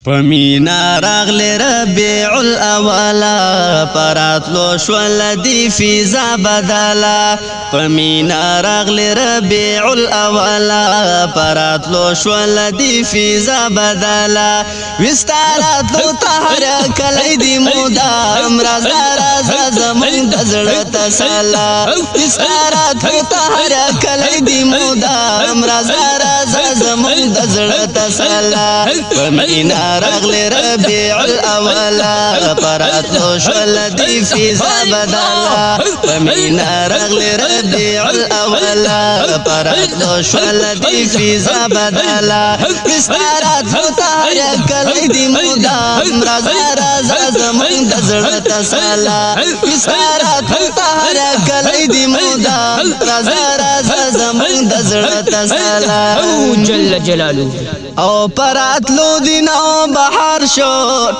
پمینا راغلی ربیع الاولا پراتلو شول دی فیضا بدالا پمینا راغلی ربیع الاولا پراتلو شول دی فیضا بدالا وستاراتلو تحر کلی دی مودام رازا رازا زمون دزڑ تسالا وستاراتلو تحر کلی دی مودام رازا رازا زمون دزڑ تسالا پمینا راغلی ربیع الاولا پراتلو شول دی فیضا بدالا پمینا راغلی ربیع الاولا پراتلو شول دی فیضا بدالا وستاراتلو تحر کلی دی مودام رازا رازا زمون دزڑ تسالا وستاراتلو تحر کلی دی مودام رازا رازا زمون دزڑ تسالا جل جلالو او پراتلو دینو بحر شو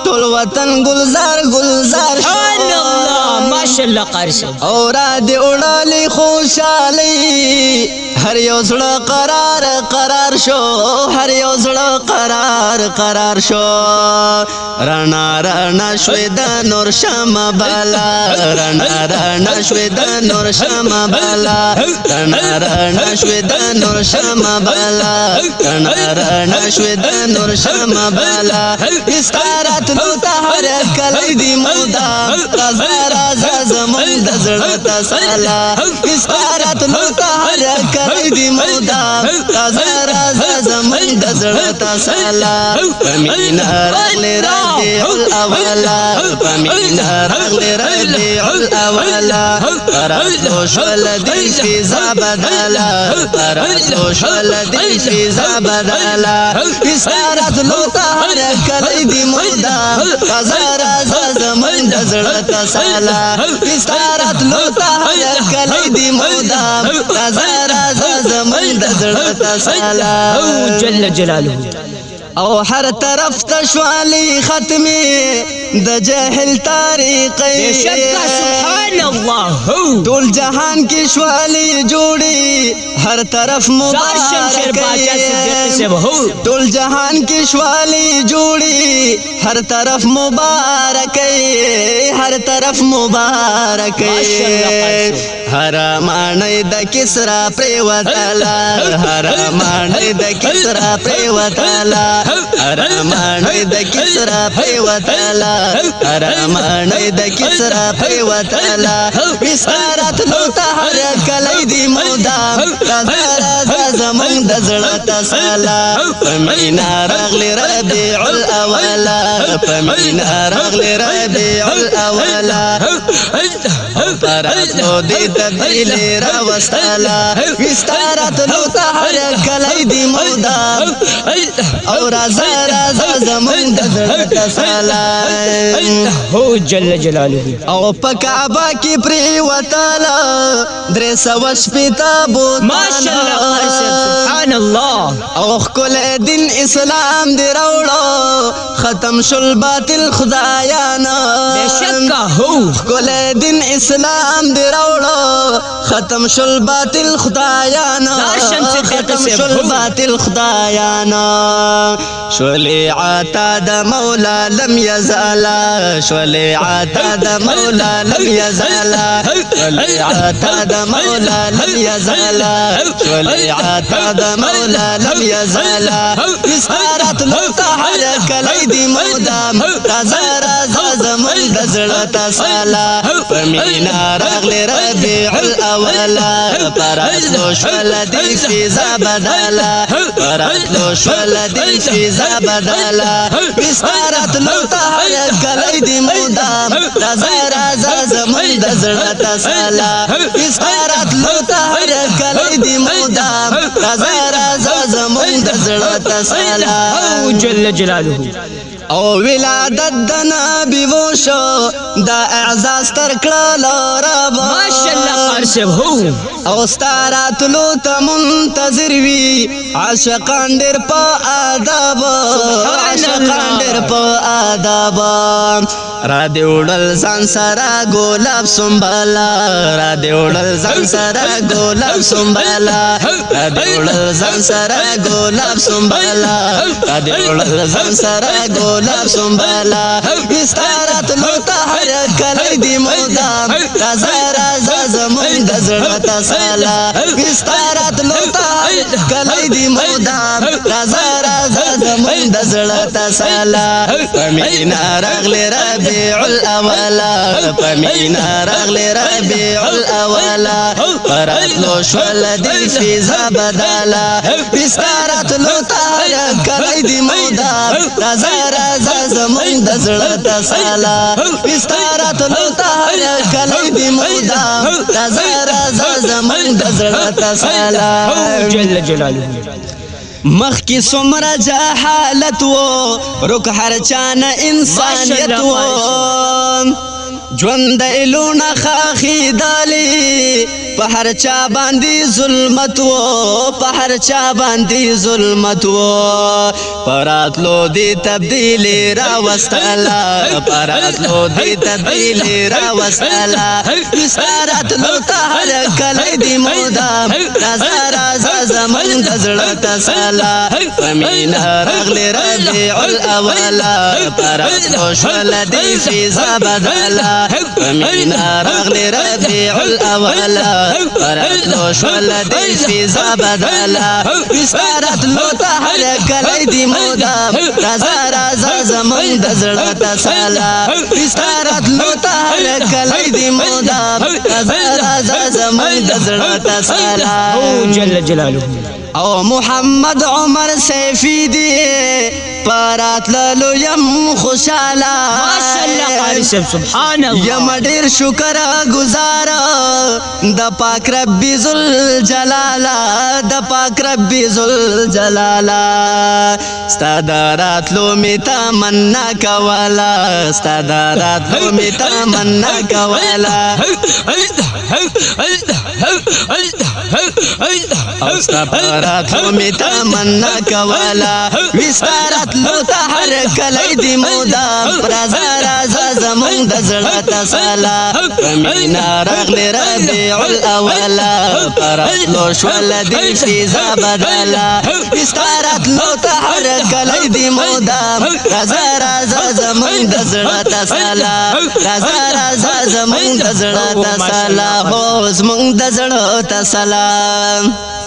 ټول وطن گلزار گلزار شو الله ماشاءالله قارش او را دی اڑالی خوشالی هر یو زړه قرار قرار شو هر یو زړه قرار قرار شو رڼا رڼا شوی د نور شمع بالا رڼا رڼا شوی د نور شمع بالا رڼا رڼا شوی د نور شمع بالا رڼا رڼا شوی د نور شمع بالا استاراتلو تحر کلی دی مودام رازا رازا زمون د زړه تسالا استاراتلو تحر کلی دی مودام رازا رازا زمون د زړه تسالا پمینا راغلی ربیع الاولا پمینا راغلی ربیع الاولا پراتلو شول دی فیضا بدالا پراتلو شول دی فیضا بدالا استاراتلو تحر کلی دی مودام رازا رازا زمون د زړه تسالا استاراتلو تحر کلی دی مودام رازا رازا زمون د زړه تسالا جل جلالو او هر طرف تشوالی ختمی د جاہل طریقی بشک سبحان اللہ ټول جہان کی شوالی جوڑی ہر طرف مبارک ټول جہان کی شوالی جوڑی ہر طرف مبارک ہر طرف مبارک حرامانی د کسرا پریوتالا حرامانی د کسرا پریوتالا حرامانی د کسرا پریوتالا حرامانی د کسرا پریوتالا وستاراتلو تحر کلی دی مودام رازا رازا زمون د زړه تسالا پمینا راغلی ربیع الاولا پمینا راغلی ربیع الاولا پراتلو دی تبدیل راوستالا وستاراتلو تحر کلی دی مودام او رازا رازا زمون د زړه تسالا جل جلالو او پکعبه کی پریوتالا درې سوه شپېته بوتانا ماشاءالله سبحان الله او ښکلی دین اسلام دی راوړو ختم شل باطل خدایانا بشک ښکلی دین اسلام دی راوړو ختم شل باطل خدایانا ختم شل باطل خدایانا شلیعاتا د مولا لم یزالا شلیعاتا د مولا لم یزالا شلیعاتا د مولا لم یزالا شلیعاتا د مولا لم یزالا وستاراتلو تحر کلی دی مودام رازا رازا زمون د زړه تسالا پمینا راغلی ربیع الاولا پراتلو شول دی فیضا بدالا پراتلو شول دی فیضا بدالا وستاراتلو تحر کلی دی مودام رازا رازا زمون د زړه تسالا وستاراتلو تحر کلی دی مودام رازا رازا زمون د زړه تسالا جل جلالو او ولادت د نبی وشو دا اعزاز تر کړه رب ماشاءالله قارش او ستاراتلو ته منتظر وی عاشقان ډېر په آداب عاشقان ډېر په آداب را دی وړل ځان سره ګلاب سنبالا را دی وړل ځان سره ګلاب سنبالا را دی وړل ځان سره ګلاب سنبالا را دی وړل ځان سره ګلاب سنبالا استارت لو ته هر کله دی مودام رازا رازا زمون د زړه تسالا استارت لو ته هر کله دی مودام رازا رازا زمون د زړه تسالا پمینا راغلی ربیع الاولا پمینا راغلی ربیع الاولا راتلو شول دی فیضا بدالا استارت لو ته هر کله دی مودام رازا رازا زمون د زړه تسالا استارت لو ته هر کله دی مودام رازا رازا زمون د زړه تسالا جل جلاله مخ کی سمرا جہالت وہ رک ہر چان انسانیت وہ ژوند ایلونا خاخی دالی پہر چا باندی ظلمت وہ پہر چا باندی ظلمت وہ پرات لو دی تبدیلی را وستالا پرات لو دی تبدیلی را وستالا استارت لو تہر کلی دی مودام رازا رازا زمون دزڑ تسالا فمینا رغلی ربیع الاولا پرات لو شول دی فیضا بدالا فمینا رغلی ربیع الاولا پرات لو شول دی فیضا بدالا استارت لو تہر کلی دی مودام رازا رازا زمون دزڑ تسالا استارت لو تہر کلی دی مودام رازا رازا زمون دزڑ تسالا جل جلاله او محمد عمر سیفی دی پرات لالو یم خوشالا ماشاءاللہ قاری صاحب سبحان اللہ یم ډیر شکر گزار د پاک ربی ذل جلالا د پاک ربی ذل جلالا استادارات لو می تمنا کولا استادارات لو می تمنا کولا استادارات لو می تمنا کولا وستارات لو تہر کلی دی مودام رازا رازا زمون د زړه تسالا فمینا راغلی ربیع الاولا پرات لو شول دی فیضا بدالا استارت لو تہر کلی دی مودام رازا رازا زمون د زړه تسالا رازا رازا زمون د زړه تسالا هو زمون د زړه تسالا